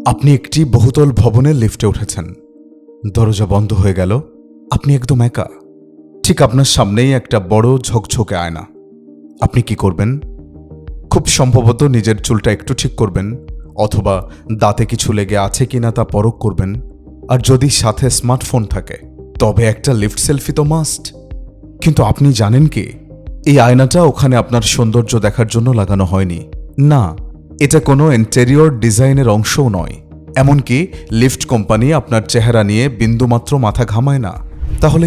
আপনি একটি বহুতল ভবনের লিফটে উঠেছেন। দরজা বন্ধ হয়ে গেল। আপনি একদম একা। ঠিক আপনার সামনেই একটা বড় ঝকঝকে আয়না। আপনি কি করবেন? খুব সম্ভবত নিজের চুলটা একটু ঠিক করবেন, অথবা দাঁতে কিছু লেগে আছে কিনা তা পরখ করবেন। আর যদি সাথে স্মার্টফোন থাকে তবে একটা লিফট সেলফি তো মাস্ট। কিন্তু আপনি জানেন কি, এই আয়নাটা ওখানে আপনার সৌন্দর্য দেখার জন্য লাগানো হয়নি। না, এটা কোনো ইন্টেরিয়র ডিজাইনের অংশও নয়। এমনকি লিফট কোম্পানি আপনার চেহারা নিয়ে বিন্দুমাত্র মাথা ঘামায় না। তাহলে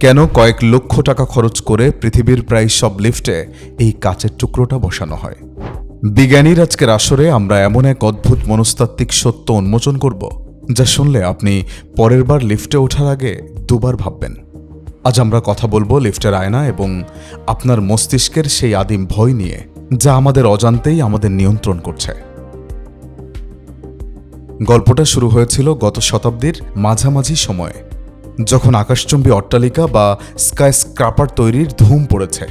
কেন কয়েক লক্ষ টাকা খরচ করে পৃথিবীর প্রায় সব লিফটে এই কাচের টুকরোটা বসানো হয়? বিজ্ঞানীর আজকের আসরে আমরা এমন এক অদ্ভুত মনস্তাত্ত্বিক সত্য উন্মোচন করব, যা শুনলে আপনি পরের বার লিফটে ওঠার আগে দুবার ভাববেন। আজ আমরা কথা বলবো লিফটের আয়না এবং আপনার মস্তিষ্কের সেই আদিম ভয় নিয়ে, যা আমাদের অজান্তেই আমাদের নিয়ন্ত্রণ করছে। গল্পটা শুরু হয়েছিল গত শতাব্দীর মাঝামাঝি সময়ে, যখন আকাশচুম্বী অট্টালিকা বা স্কাইস্ক্রাপার তৈরির ধুম পড়েছে।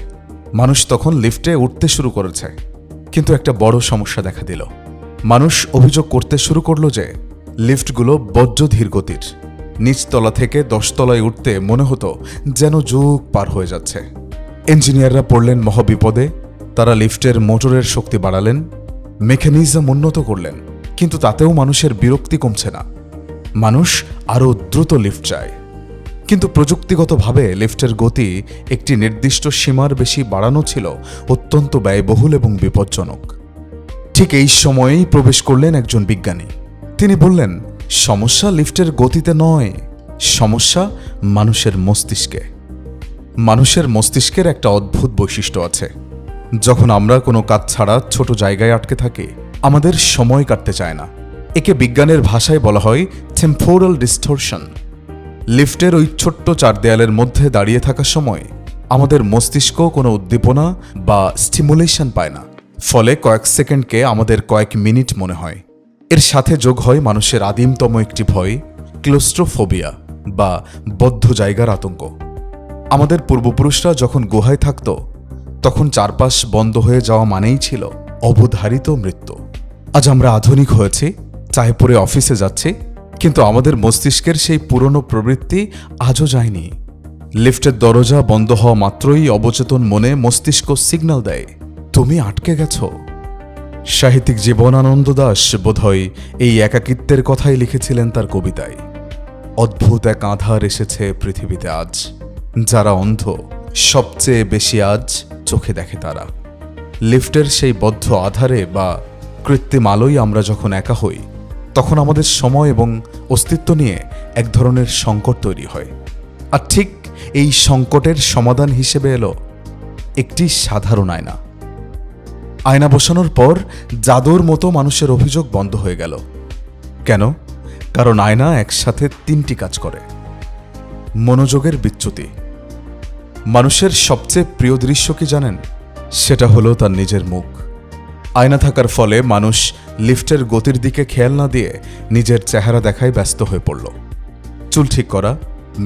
মানুষ তখন লিফটে উঠতে শুরু করেছে। কিন্তু একটা বড় সমস্যা দেখা দিল। মানুষ অভিযোগ করতে শুরু করলো যে লিফটগুলো বজ্র ধীর গতির। নিচতলা থেকে 10 তলায় উঠতে মনে হতো যেন যুগ পার হয়ে যাচ্ছে। ইঞ্জিনিয়াররা পড়লেন মহাবিপদে। তারা লিফটের মোটরের শক্তি বাড়ালেন, মেকানিজম উন্নত করলেন, কিন্তু তাতেও মানুষের বিরক্তি কমছে না। মানুষ আরও দ্রুত লিফট চায়। কিন্তু প্রযুক্তিগতভাবে লিফটের গতি একটি নির্দিষ্ট সীমার বেশি বাড়ানো ছিল অত্যন্ত ব্যয়বহুল এবং বিপজ্জনক। ঠিক এই সময়েই প্রবেশ করলেন একজন বিজ্ঞানী। তিনি বললেন, সমস্যা লিফটের গতিতে নয়, সমস্যা মানুষের মস্তিষ্কে। মানুষের মস্তিষ্কের একটা অদ্ভুত বৈশিষ্ট্য আছে। যখন আমরা কোনো কাজ ছাড়া ছোট জায়গায় আটকে থাকি, আমাদের সময় কাটতে চায় না। একে বিজ্ঞানের ভাষায় বলা হয় টেম্পোরাল ডিস্টরশন। লিফটের ওই ছোট্ট 4 দেয়ালের মধ্যে দাঁড়িয়ে থাকার সময় আমাদের মস্তিষ্ক কোনো উদ্দীপনা বা স্টিমুলেশন পায় না। ফলে কয়েক সেকেন্ডকে আমাদের কয়েক মিনিট মনে হয়। এর সাথে যোগ হয় মানুষের আদিমতম একটি ভয়, ক্লোস্ট্রোফোবিয়া বা বদ্ধ জায়গার আতঙ্ক। আমাদের পূর্বপুরুষরা যখন গুহায় থাকত, তখন চারপাশ বন্ধ হয়ে যাওয়া মানেই ছিল অবধারিত মৃত্যু। আজ আমরা আধুনিক হয়েছি, চায়ে পরে অফিসে যাচ্ছি, কিন্তু আমাদের মস্তিষ্কের সেই পুরনো প্রবৃত্তি আজও যায়নি। লিফটের দরজা বন্ধ হওয়া মাত্রই অবচেতন মনে মস্তিষ্ক সিগন্যাল দেয়, তুমি আটকে গেছ। সাহিত্যিক জীবনানন্দ দাশ বোধহয় এই একাকিত্বের কথাই লিখেছিলেন তার কবিতায়। অদ্ভুত এক আঁধার এসেছে পৃথিবীতে আজ, যারা অন্ধ সবচেয়ে বেশি আজ চোখে দেখে তারা। লিফটের সেই বদ্ধ আধারে বা কৃত্রিম আলোয় আমরা যখন একা হই, তখন আমাদের সময় এবং অস্তিত্ব নিয়ে এক ধরনের সংকট তৈরি হয়। আর ঠিক এই সংকটের সমাধান হিসেবে এলো একটি সাধারণ আয়না। আয়না বসানোর পর জাদুর মতো মানুষের অভিযোগ বন্ধ হয়ে গেল। কেন? কারণ আয়না একসাথে 3টি কাজ করে। মনোযোগের বিচ্যুতি। মানুষের সবচেয়ে প্রিয় দৃশ্য কি জানেন? সেটা হলো তার নিজের মুখ। আয়না থাকার ফলে মানুষ লিফটের গতির দিকে খেয়াল না দিয়ে নিজের চেহারা দেখায় ব্যস্ত হয়ে পড়ল। চুল ঠিক করা,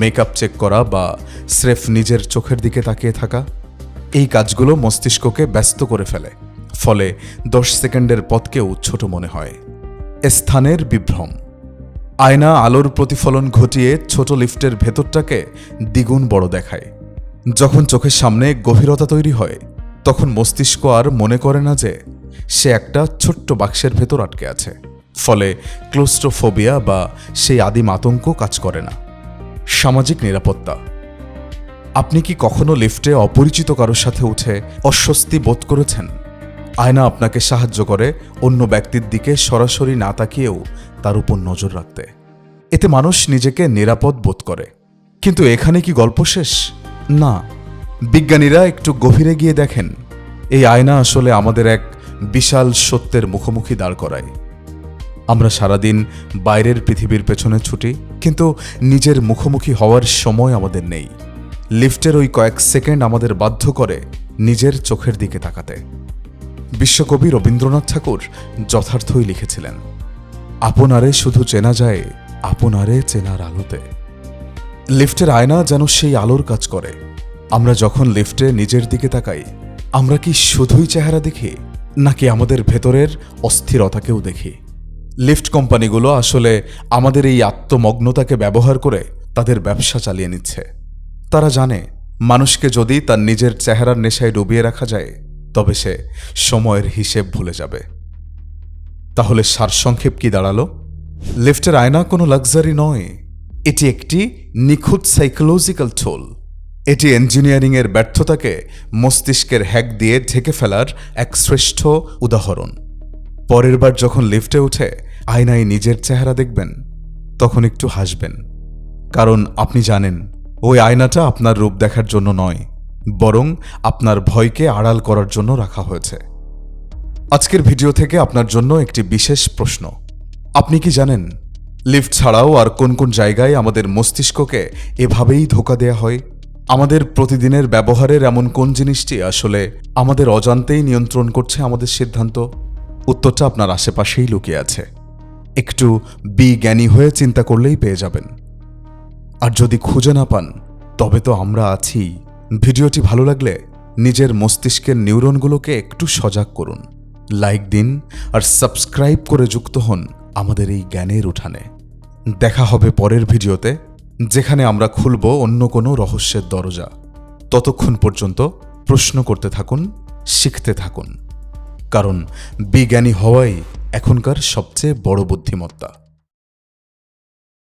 মেকআপ চেক করা বা স্রেফ নিজের চোখের দিকে তাকিয়ে থাকা, এই কাজগুলো মস্তিষ্ককে ব্যস্ত করে ফেলে। ফলে 10 সেকেন্ডের পথকেও ছোট মনে হয়। স্থানের বিভ্রম। আয়না আলোর প্রতিফলন ঘটিয়ে ছোট লিফটের ভেতরটাকে দ্বিগুণ বড় দেখায়। যখন চোখের সামনে গভীরতা তৈরি হয়, তখন মস্তিষ্ক আর মনে করে না যে সে একটা ছোট্ট বাক্সের ভেতর আটকে আছে। ফলে ক্লোস্ট্রোফোবিয়া বা সেই আদিম আতঙ্ক কাজ করে না। সামাজিক নিরাপত্তা। আপনি কি কখনো লিফটে অপরিচিত কারোর সাথে উঠে অস্বস্তি বোধ করেছেন? আয়না আপনাকে সাহায্য করে অন্য ব্যক্তির দিকে সরাসরি না তাকিয়েও তার উপর নজর রাখতে। এতে মানুষ নিজেকে নিরাপদ বোধ করে। কিন্তু এখানে কি গল্প শেষ? না। বিজ্ঞানীরা একটু গভীরে গিয়ে দেখেন, এই আয়না আসলে আমাদের এক বিশাল সত্যের মুখোমুখি দাঁড় করায়। আমরা সারাদিন বাইরের পৃথিবীর পেছনে ছুটি, কিন্তু নিজের মুখোমুখি হওয়ার সময় আমাদের নেই। লিফটের ওই কয়েক সেকেন্ড আমাদের বাধ্য করে নিজের চোখের দিকে তাকাতে। বিশ্বকবি রবীন্দ্রনাথ ঠাকুর যথার্থই লিখেছিলেন, আপনারে শুধু চেনা যায় আপনারে চেনার আলোতে। লিফটের আয়না যেন সেই আলোর কাজ করে। আমরা যখন লিফটে নিজের দিকে তাকাই, আমরা কি শুধুই চেহারা দেখি, নাকি আমাদের ভেতরের অস্থিরতাকেও দেখি? লিফট কোম্পানিগুলো আসলে আমাদের এই আত্মমগ্নতাকে ব্যবহার করে তাদের ব্যবসা চালিয়ে নিচ্ছে। তারা জানে মানুষকে যদি তার নিজের চেহারার নেশায় ডুবিয়ে রাখা যায় তবে সে সময়ের হিসেব ভুলে যাবে। তাহলে সারসংক্ষেপ কি দাঁড়ালো? লিফটের আয়না কোনো লাক্সারি নয়, এটি একটি নিখুঁত সাইকোলজিক্যাল টুল। এটি ইঞ্জিনিয়ারিংয়ের ব্যর্থতাকে মস্তিষ্কের হ্যাক দিয়ে ঢেকে ফেলার এক শ্রেষ্ঠ উদাহরণ। পরের বার যখন লিফটে উঠে আয়নায় নিজের চেহারা দেখবেন তখন একটু হাসবেন, কারণ আপনি জানেন ওই আয়নাটা আপনার রূপ দেখার জন্য নয়, বরং আপনার ভয়কে আড়াল করার জন্য রাখা হয়েছে। আজকের ভিডিও থেকে আপনার জন্য একটি বিশেষ প্রশ্ন। আপনি কি জানেন লিফট ছাড়াও আর কোন কোন জায়গায় আমাদের মস্তিষ্ককে এভাবেই ধোঁকা দেয়া হয়? আমাদের প্রতিদিনের ব্যবহারের এমন কোন জিনিসটি আসলে আমাদের অজান্তেই নিয়ন্ত্রণ করছে আমাদের সিদ্ধান্ত? উত্তরটা আপনার আশেপাশেই লুকিয়ে আছে। একটু বিজ্ঞানী হয়ে চিন্তা করলেই পেয়ে যাবেন। আর যদি খুঁজে না পান তবে তো আমরা আছি। ভিডিওটি ভালো লাগলে নিজের মস্তিষ্কের নিউরনগুলোকে একটু সজাগ করুন, লাইক দিন আর সাবস্ক্রাইব করে যুক্ত হন আমাদের এই জ্ঞানের উঠানে। দেখা হবে পরের ভিডিওতে, যেখানে আমরা খুলব অন্য কোনো রহস্যের দরজা। ততক্ষণ পর্যন্ত প্রশ্ন করতে থাকুন, শিখতে থাকুন, কারণ বিজ্ঞানী হওয়াই এখনকার সবচেয়ে বড় বুদ্ধিমত্তা।